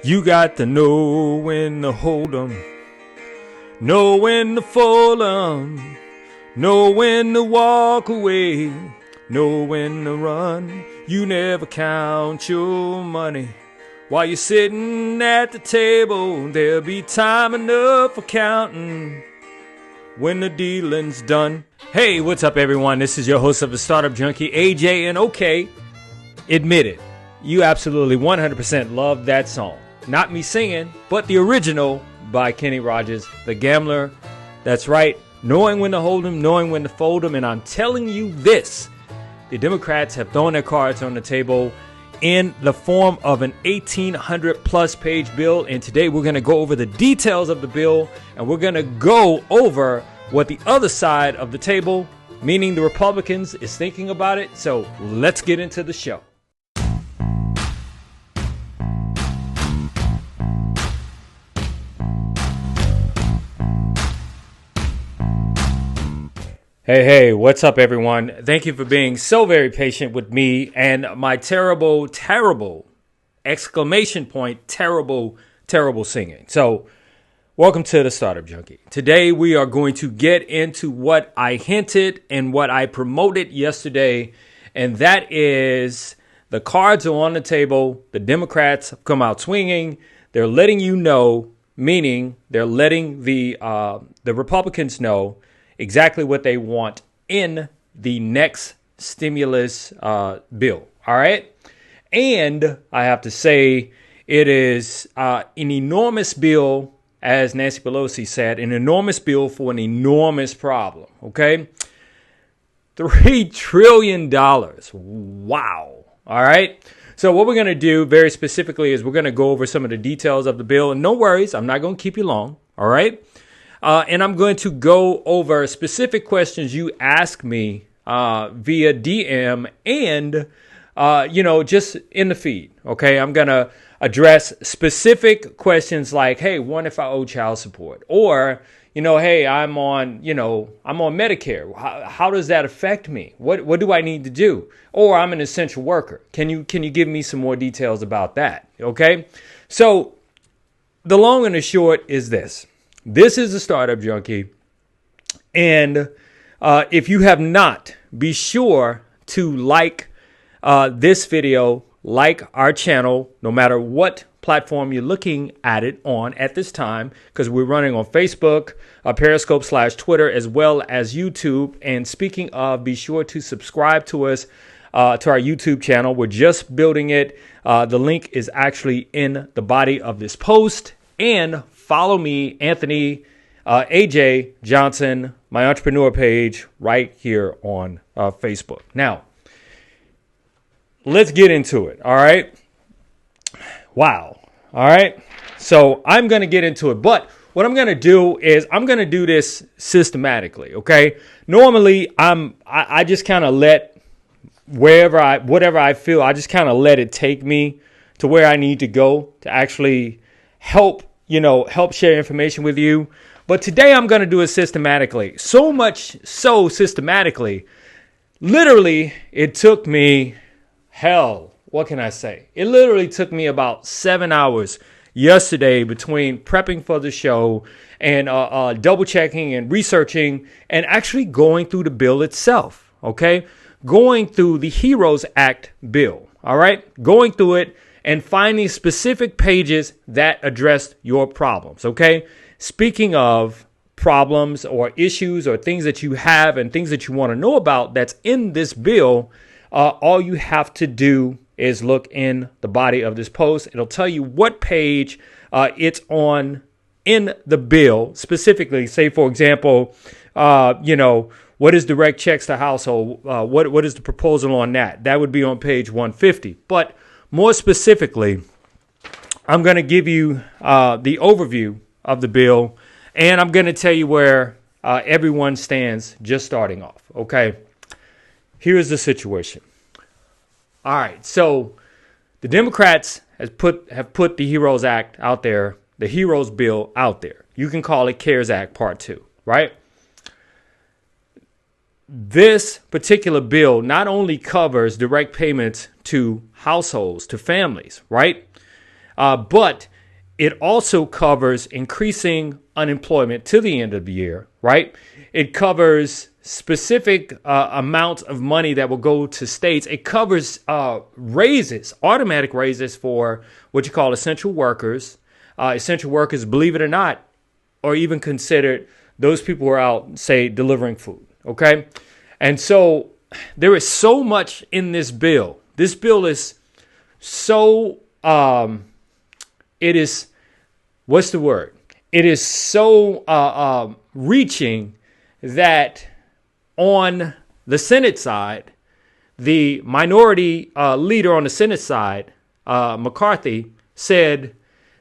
You got to know when to hold 'em, know when to fold 'em, know when to walk away, know when to run. You never count your money while you're sitting at the table. There'll be time enough for counting when the dealing's done. Hey, what's up, everyone? This is your host of the Startup Junkie, AJ, and okay, admit it, you absolutely 100% love that song. Not me singing, but the original by Kenny Rogers, The Gambler. That's right, knowing when to hold 'em, knowing when to fold 'em, and I'm telling you this, the Democrats have thrown their cards on the table in the form of an 1,800 plus page bill, and today we're going to go over the details of the bill, and we're going to go over what the other side of the table, meaning the Republicans, is thinking about it. So let's get into the show. Hey, what's up, everyone? Thank you for being so very patient with me and my terrible exclamation point, terrible singing. So, welcome to the Startup Junkie. Today, we are going to get into what I hinted and what I promoted yesterday, and that is the cards are on the table. The Democrats have come out swinging. They're letting you know, meaning they're letting the Republicans know exactly what they want in the next stimulus bill. All right. And I have to say, it is an enormous bill, as Nancy Pelosi said, an enormous bill for an enormous problem. OK, $3 trillion. Wow. All right. So what we're going to do very specifically is we're going to go over some of the details of the bill. And no worries, I'm not going to keep you long. All right. And I'm going to go over specific questions you ask me via DM and, just in the feed. OK, I'm going to address specific questions like, hey, what if I owe child support? Or, hey, I'm on Medicare. How does that affect me? What do I need to do? Or I'm an essential worker. Can you give me some more details about that? OK, so the long and the short is this. This is the Startup Junkie, and if you have not, be sure to like this video, like our channel, no matter what platform you're looking at it on at this time, because we're running on Facebook, Periscope / Twitter, as well as YouTube. And speaking of, be sure to subscribe to us, to our YouTube channel. We're just building it. The link is actually in the body of this post. And follow me, Anthony AJ Johnson, my entrepreneur page right here on Facebook. Now, let's get into it. All right. Wow. All right. So I'm going to get into it. But what I'm going to do is I'm going to do this systematically. OK, normally I just kind of let whatever I feel, I just kind of let it take me to where I need to go to actually help share information with you. But today I'm going to do it systematically. So much so systematically, literally, it took me, what can I say? It literally took me about 7 hours yesterday between prepping for the show and double checking and researching and actually going through the bill itself. Okay, going through the HEROES Act bill. All right, going through it and finding specific pages that address your problems, okay? Speaking of problems or issues or things that you have and things that you want to know about that's in this bill, all you have to do is look in the body of this post. It'll tell you what page it's on in the bill, specifically. Say, for example, what is direct checks to household? What is the proposal on that? That would be on page 150. But more specifically, I'm going to give you the overview of the bill, and I'm going to tell you where everyone stands just starting off. Okay, here's the situation. All right, so the Democrats have put the HEROES Act out there, the HEROES bill out there. You can call it CARES Act Part 2, right? This particular bill not only covers direct payments to households, to families, right? but it also covers increasing unemployment to the end of the year, right? It covers specific amounts of money that will go to states. It covers raises, automatic raises for what you call essential workers. Essential workers, believe it or not, are even considered those people who are out, say, delivering food, okay? And so there is so much in this bill. This bill is so, it is, what's the word? It is so reaching that on the Senate side, the minority leader on the Senate side, McCarthy, said,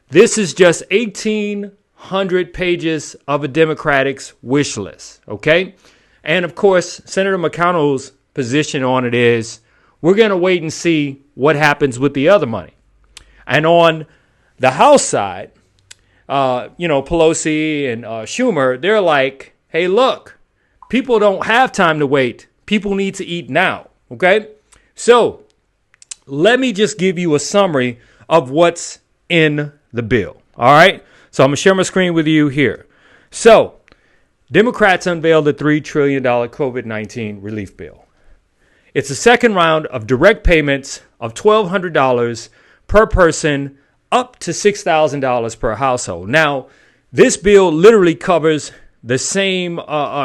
this is just 1,800 pages of a Democratic's wish list, okay? And of course, Senator McConnell's position on it is, we're going to wait and see what happens with the other money. And on the House side, Pelosi and Schumer, they're like, hey, look, people don't have time to wait. People need to eat now, okay? So let me just give you a summary of what's in the bill, all right? So I'm going to share my screen with you here. So Democrats unveiled a $3 trillion COVID-19 relief bill. It's the second round of direct payments of $1,200 per person, up to $6,000 per household. Now, this bill literally covers the same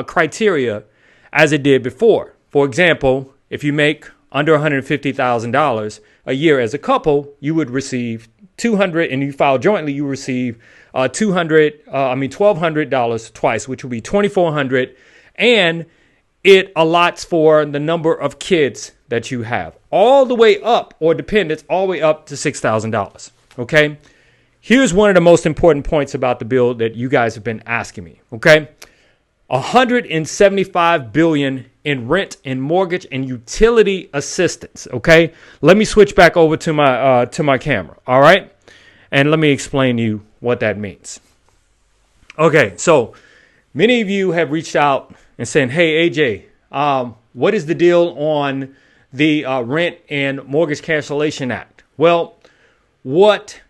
criteria as it did before. For example, if you make under $150,000 a year as a couple, you would receive $200, and you file jointly, you receive $1,200 twice, which will be $2,400, and it allots for the number of kids that you have, all the way up, or dependents, all the way up to $6,000. Okay, here's one of the most important points about the bill that you guys have been asking me. Okay, $175 billion in rent and mortgage and utility assistance. Okay, let me switch back over to my camera. All right, and let me explain to you what that means. Okay, so many of you have reached out and saying, "Hey AJ, what is the deal on the Rent and Mortgage Cancellation Act?" Well, what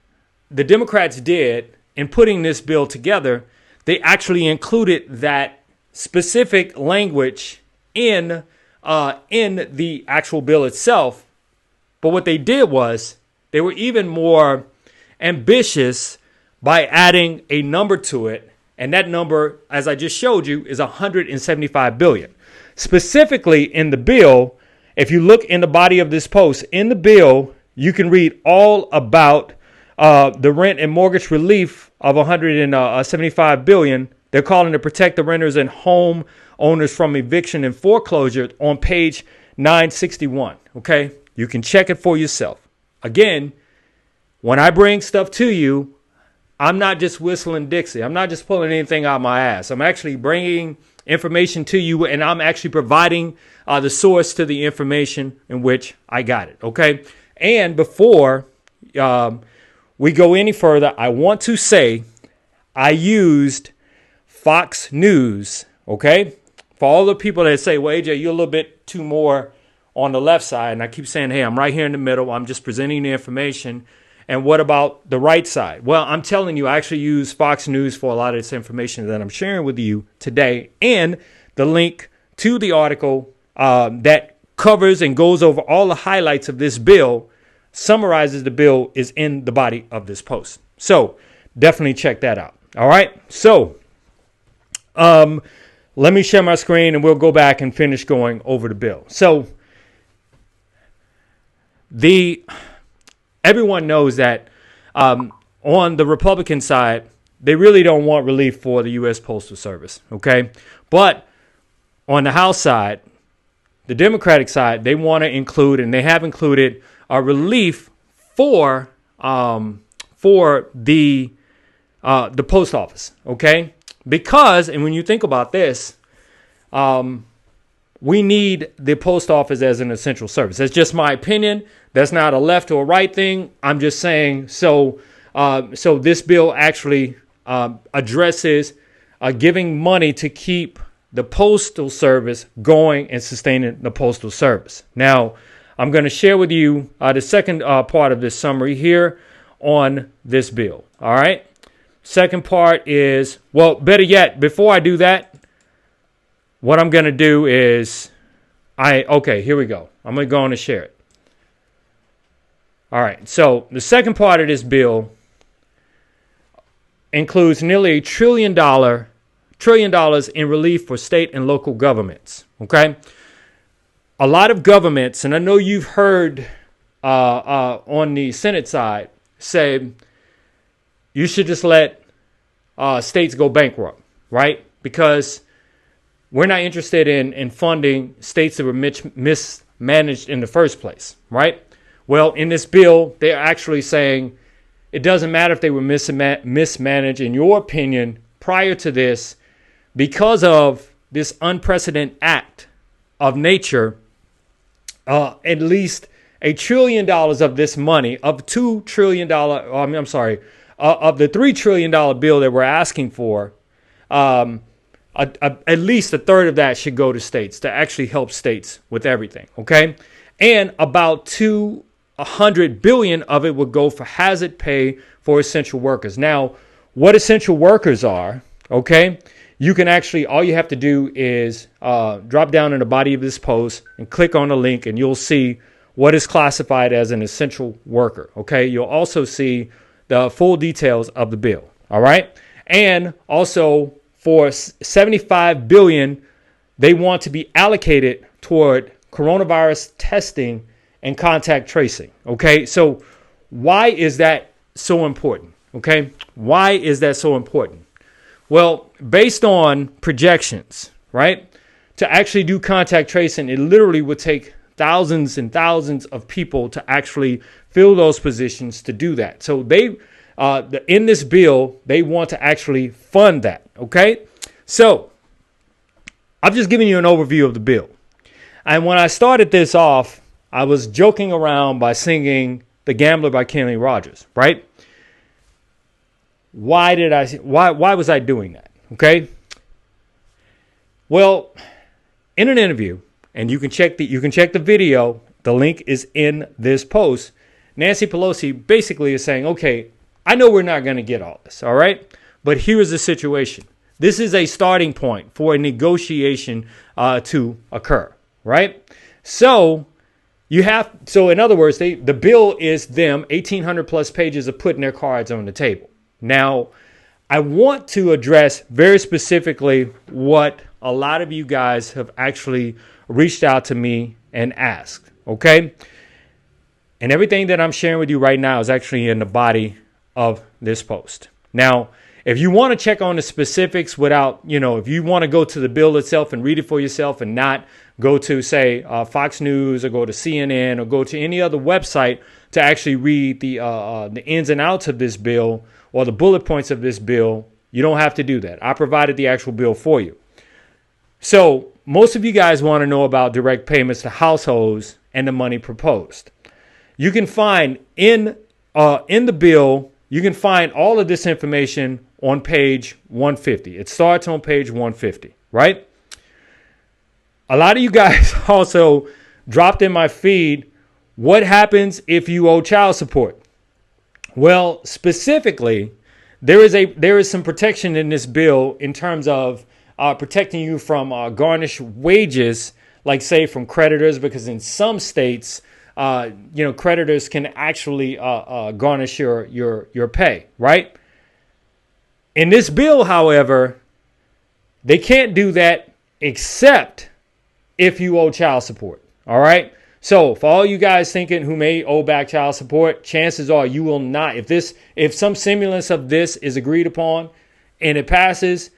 the Democrats did in putting this bill together, they actually included that specific language in the actual bill itself. But what they did was they were even more ambitious by adding a number to it. And that number, as I just showed you, is $175 billion. Specifically in the bill, if you look in the body of this post, in the bill, you can read all about the rent and mortgage relief of $175 billion. They're calling to protect the renters and homeowners from eviction and foreclosure on page 961. Okay, you can check it for yourself. Again, when I bring stuff to you, I'm not just whistling Dixie. I'm not just pulling anything out of my ass. I'm actually bringing information to you, and I'm actually providing the source to the information in which I got it. Okay. And before we go any further, I want to say I used Fox News. Okay. For all the people that say, well, AJ, you're a little bit too more on the left side. And I keep saying, hey, I'm right here in the middle. I'm just presenting the information. And what about the right side? Well, I'm telling you, I actually use Fox News for a lot of this information that I'm sharing with you today. And the link to the article that covers and goes over all the highlights of this bill, summarizes the bill, is in the body of this post. So definitely check that out. All right. So let me share my screen and we'll go back and finish going over the bill. So everyone knows that on the Republican side, they really don't want relief for the U.S. Postal Service, okay? But on the House side, the Democratic side, they want to include, and they have included, a relief for the post office, okay? Because, and when you think about this, we need the post office as an essential service. That's just my opinion. That's not a left or a right thing. I'm just saying, so this bill actually addresses giving money to keep the postal service going and sustaining the postal service. Now, I'm going to share with you the second part of this summary here on this bill. All right. Second part is, well, better yet, before I do that, what I'm going to do is okay, here we go. I'm going to go on and share it. All right. So the second part of this bill includes nearly $1 trillion in relief for state and local governments. Okay. A lot of governments, and I know you've heard on the Senate side say you should just let states go bankrupt, right? Because we're not interested in funding states that were mismanaged in the first place, right? Well, in this bill, they're actually saying it doesn't matter if they were mismanaged, in your opinion, prior to this, because of this unprecedented act of nature. At least $1 trillion of this money, of $2 trillion, of the $3 trillion bill that we're asking for, at least a third of that should go to states to actually help states with everything. Okay. And about $200 billion of it would go for hazard pay for essential workers. Now, what essential workers are, okay, you can actually, all you have to do is drop down in the body of this post and click on the link, and you'll see what is classified as an essential worker. Okay. You'll also see the full details of the bill. All right. And also for $75 billion, they want to be allocated toward coronavirus testing and contact tracing. Okay. So why is that so important? Okay. Why is that so important? Well, based on projections, right, to actually do contact tracing, it literally would take thousands and thousands of people to actually fill those positions to do that. So they, in this bill, they want to actually fund that. Okay. So I'm just giving you an overview of the bill. And when I started this off, I was joking around by singing The Gambler by Kenny Rogers, right? Why was I doing that? Okay. Well, in an interview, and you can check the video, the link is in this post. Nancy Pelosi basically is saying, okay, I know we're not going to get all this, all right? But here's the situation. This is a starting point for a negotiation to occur, right? So in other words, the bill is them 1,800 plus pages of putting their cards on the table. Now, I want to address very specifically what a lot of you guys have actually reached out to me and asked, okay? And everything that I'm sharing with you right now is actually in the body of this post. Now, if you want to check on the specifics without, if you want to go to the bill itself and read it for yourself and not go to, say, Fox News or go to CNN or go to any other website to actually read the ins and outs of this bill or the bullet points of this bill, you don't have to do that. I provided the actual bill for you. So most of you guys want to know about direct payments to households and the money proposed. You can find in the bill, you can find all of this information on page 150. It starts on page 150, right? A lot of you guys also dropped in my feed, what happens if you owe child support? Well, specifically, there is some protection in this bill in terms of protecting you from garnished wages, like say from creditors, because in some states, creditors can actually garnish your pay, right? In this bill, however, they can't do that except if you owe child support. All right. So for all you guys thinking who may owe back child support, chances are you will not. If some semblance of this is agreed upon and it passes,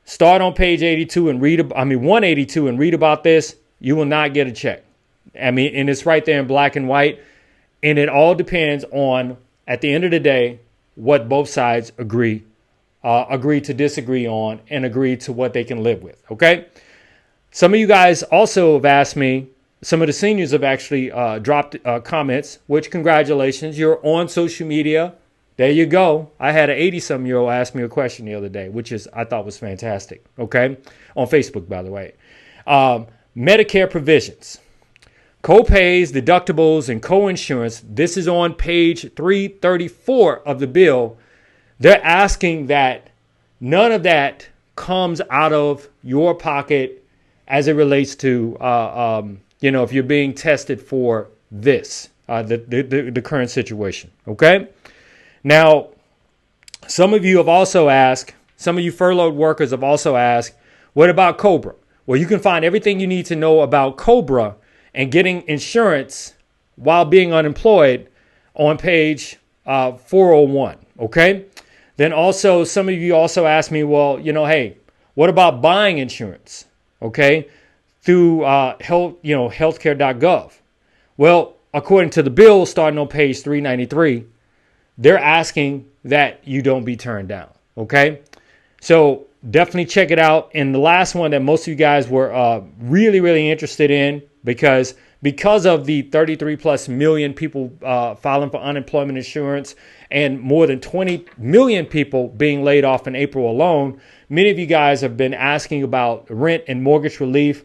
start on page 182 and read about this. You will not get a check. And it's right there in black and white. And it all depends on, at the end of the day, what both sides agree to disagree on and agree to what they can live with. Okay. Some of you guys also have asked me, some of the seniors have actually dropped comments, which congratulations. You're on social media. There you go. I had an 80-some-year-old ask me a question the other day, which I thought was fantastic. Okay. On Facebook, by the way. Medicare provisions. Copays, deductibles, and coinsurance. This is on page 334 of the bill. They're asking that none of that comes out of your pocket as it relates to, if you're being tested for this, the current situation. Okay. Now, some of you have also asked, some of you furloughed workers have also asked, what about COBRA? Well, you can find everything you need to know about COBRA and getting insurance while being unemployed on page 401. Okay. Then also, some of you also asked me, well, hey, what about buying insurance? Okay. Through healthcare.gov. Well, according to the bill, starting on page 393, they're asking that you don't be turned down. Okay. So definitely check it out. And the last one that most of you guys were really, really interested in, because of the 33 plus million people filing for unemployment insurance and more than 20 million people being laid off in April alone, many of you guys have been asking about rent and mortgage relief.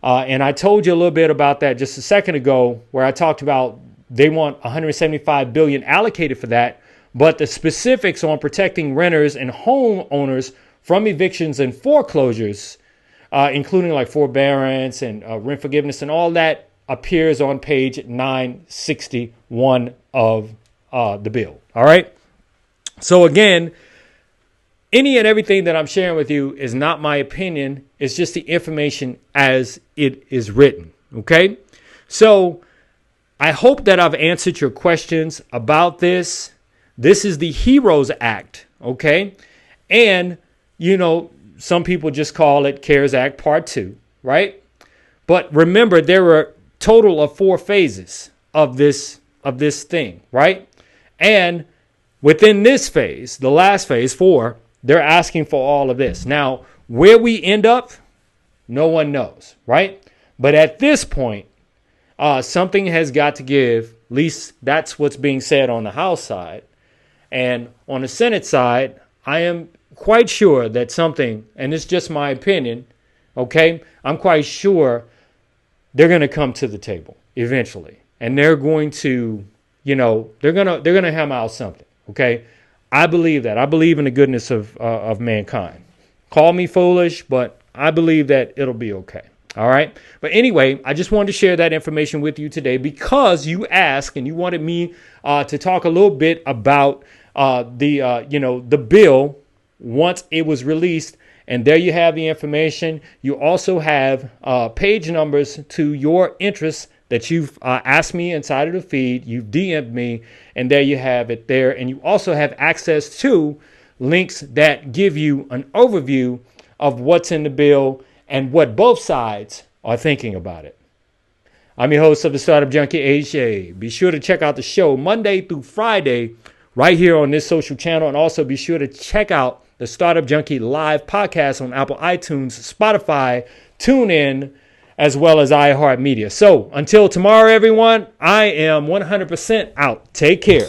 And I told you a little bit about that just a second ago, where I talked about they want $175 billion allocated for that. But the specifics on protecting renters and homeowners from evictions and foreclosures, including like forbearance and rent forgiveness and all that, appears on page 961 of the bill. All right. So again, any and everything that I'm sharing with you is not my opinion. It's just the information as it is written. Okay. So I hope that I've answered your questions about this. This is the HEROES Act. Okay. And, some people just call it CARES Act Part 2. Right. But remember, there were a total of 4 phases of this thing. Right. And within this phase, the last phase 4, they're asking for all of this. Now, where we end up, no one knows, right? But at this point, something has got to give. At least that's what's being said on the House side. And on the Senate side, I am quite sure that something, and it's just my opinion, okay? I'm quite sure they're going to come to the table eventually. And they're going to, they're going to hammer out something, okay? I believe that. I believe in the goodness of mankind. Call me foolish, but I believe that it'll be okay. All right. But anyway, I just wanted to share that information with you today because you asked and you wanted me to talk a little bit about the bill once it was released. And there you have the information. You also have page numbers to your interests that you've asked me inside of the feed. You've DM'd me, and there you have it there. And you also have access to links that give you an overview of what's in the bill and what both sides are thinking about it. I'm your host of the Startup Junkie, AJ. Be sure to check out the show Monday through Friday right here on this social channel. And also be sure to check out the Startup Junkie live podcast on Apple iTunes, Spotify, TuneIn, as well as iHeart Media. So until tomorrow, everyone, I am 100% out. Take care.